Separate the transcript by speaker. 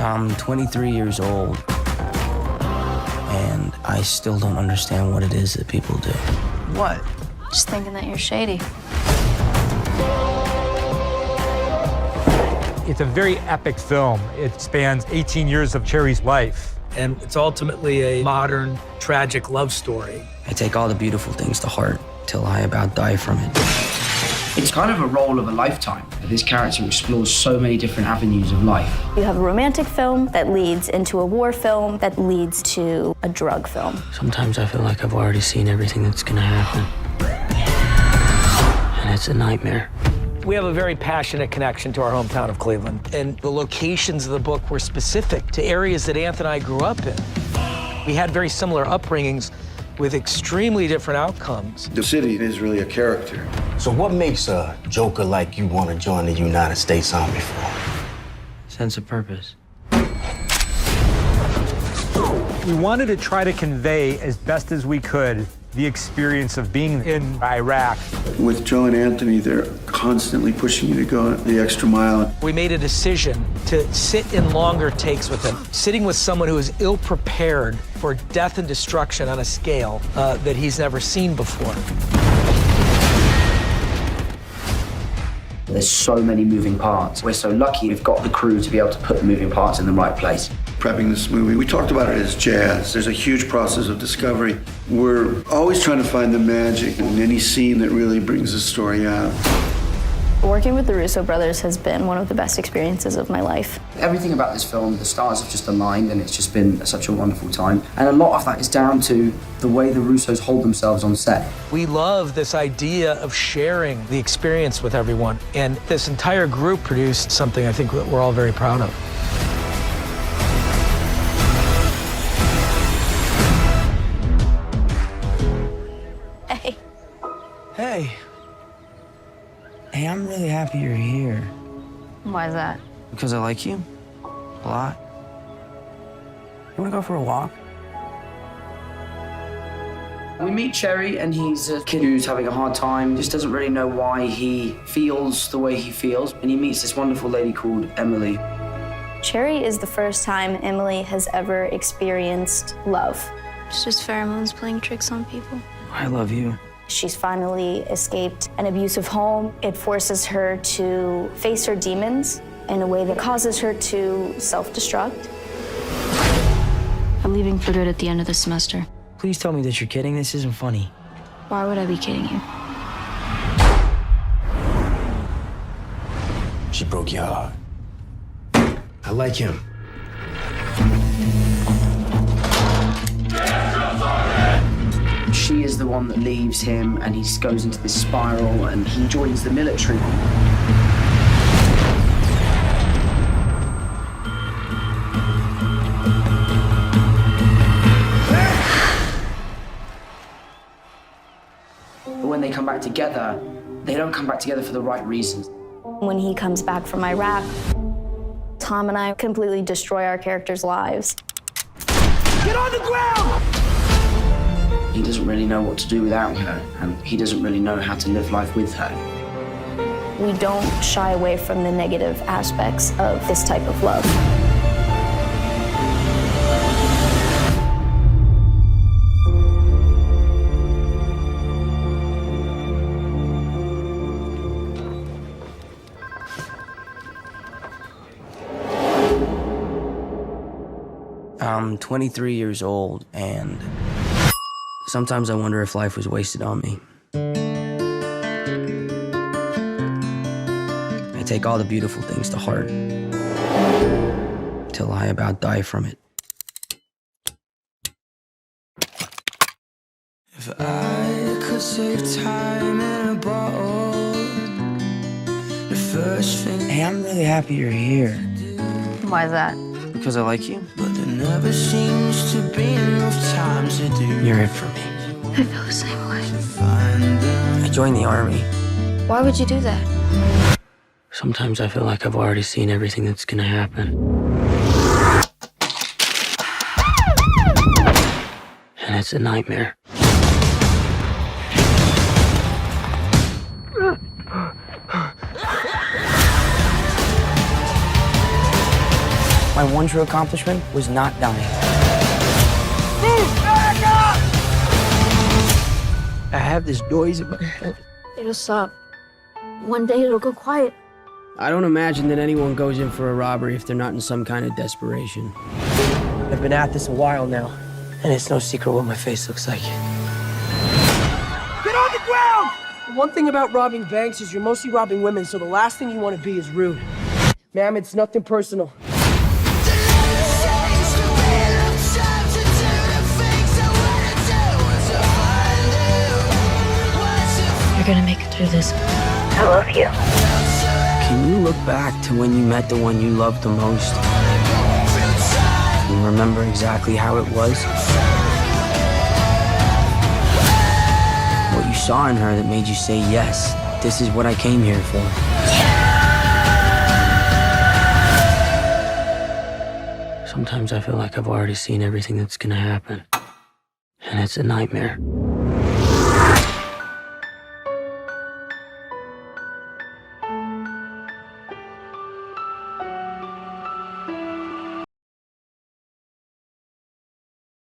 Speaker 1: I'm 23 years old, and I still don't understand what it is that people do.
Speaker 2: What?
Speaker 3: Just thinking that you're shady.
Speaker 4: It's a very epic film. It spans 18 years of Cherry's life.
Speaker 2: And it's ultimately a modern, tragic love story.
Speaker 1: I take all the beautiful things to heart till I about die from it.
Speaker 5: It's kind of a role of a lifetime. This character explores so many different avenues of life.
Speaker 3: You have a romantic film that leads into a war film that leads to a drug film.
Speaker 1: Sometimes I feel like I've already seen everything that's gonna happen. And it's a nightmare.
Speaker 2: We have a very passionate connection to our hometown of Cleveland, and the locations of the book were specific to areas that Anthony and I grew up in. We had very similar upbringings with extremely different outcomes.
Speaker 6: The city is really a character.
Speaker 7: So what makes a joker like you want to join the United States Army for?
Speaker 1: Sense of purpose.
Speaker 4: We wanted to try to convey as best as we could the experience of being in Iraq.
Speaker 6: With Joe and Anthony, they're constantly pushing you to go the extra mile.
Speaker 2: We made a decision to sit in longer takes with him, sitting with someone who is ill-prepared for death and destruction on a scale that he's never seen before.
Speaker 5: There's so many moving parts. We're so lucky we've got the crew to be able to put the moving parts in the right place.
Speaker 6: Prepping this movie, we talked about it as jazz. There's a huge process of discovery. We're always trying to find the magic in any scene that really brings the story out.
Speaker 3: Working with the Russo brothers has been one of the best experiences of my life.
Speaker 5: Everything about this film, the stars have just aligned, and it's just been such a wonderful time. And a lot of that is down to the way the Russos hold themselves on set.
Speaker 2: We love this idea of sharing the experience with everyone, and this entire group produced something I think that we're all very proud of.
Speaker 3: Hey.
Speaker 2: Hey.
Speaker 1: Hey, I'm really happy you're here.
Speaker 3: Why is that?
Speaker 1: Because I like you a lot. You wanna go for a walk?
Speaker 5: We meet Cherry, and he's a kid who's having a hard time, just doesn't really know why he feels the way he feels. And he meets this wonderful lady called Emily.
Speaker 3: Cherry is the first time Emily has ever experienced love.
Speaker 8: It's just pheromones playing tricks on people.
Speaker 1: I love you.
Speaker 3: She's finally escaped an abusive home. It forces her to face her demons in a way that causes her to self-destruct.
Speaker 8: I'm leaving for good at the end of the semester.
Speaker 1: Please tell me that you're kidding. This isn't funny.
Speaker 8: Why would I be kidding you?
Speaker 7: She broke your heart. I like him.
Speaker 5: She is the one that leaves him, and he goes into this spiral, and he joins the military. But when they come back together, they don't come back together for the right reasons.
Speaker 3: When he comes back from Iraq, Tom and I completely destroy our characters' lives.
Speaker 2: Get on the ground!
Speaker 5: He doesn't really know what to do without her, and he doesn't really know how to live life with her.
Speaker 3: We don't shy away from the negative aspects of this type of love.
Speaker 1: I'm 23 years old, and sometimes I wonder if life was wasted on me. I take all the beautiful things to heart till I about die from it.
Speaker 9: If I could save time in a bottle, the first thing.
Speaker 1: Hey, I'm really happy you're here.
Speaker 3: Why is that?
Speaker 1: Because I like you.
Speaker 9: But there never seems to be enough time to do.
Speaker 1: You're it for me.
Speaker 8: I feel the same way.
Speaker 9: Find them.
Speaker 1: I joined the army.
Speaker 8: Why would you do that?
Speaker 1: Sometimes I feel like I've already seen everything that's gonna happen. And it's a nightmare. My My one true accomplishment was not dying. I have this noise in my head.
Speaker 8: It'll stop. One day it'll go quiet.
Speaker 1: I don't imagine that anyone goes in for a robbery if they're not in some kind of desperation.
Speaker 5: I've been at this a while now, and it's no secret what my face looks like.
Speaker 10: Get on the ground! One thing about robbing banks is you're mostly robbing women, so the last thing you want to be is rude. Ma'am, it's nothing personal.
Speaker 8: You're gonna make it through this.
Speaker 3: I love you.
Speaker 1: Can you look back to when you met the one you loved the most and remember exactly how it was? What you saw in her that made you say, yes, this is what I came here for. Sometimes I feel like I've already seen everything that's gonna happen, and it's a nightmare.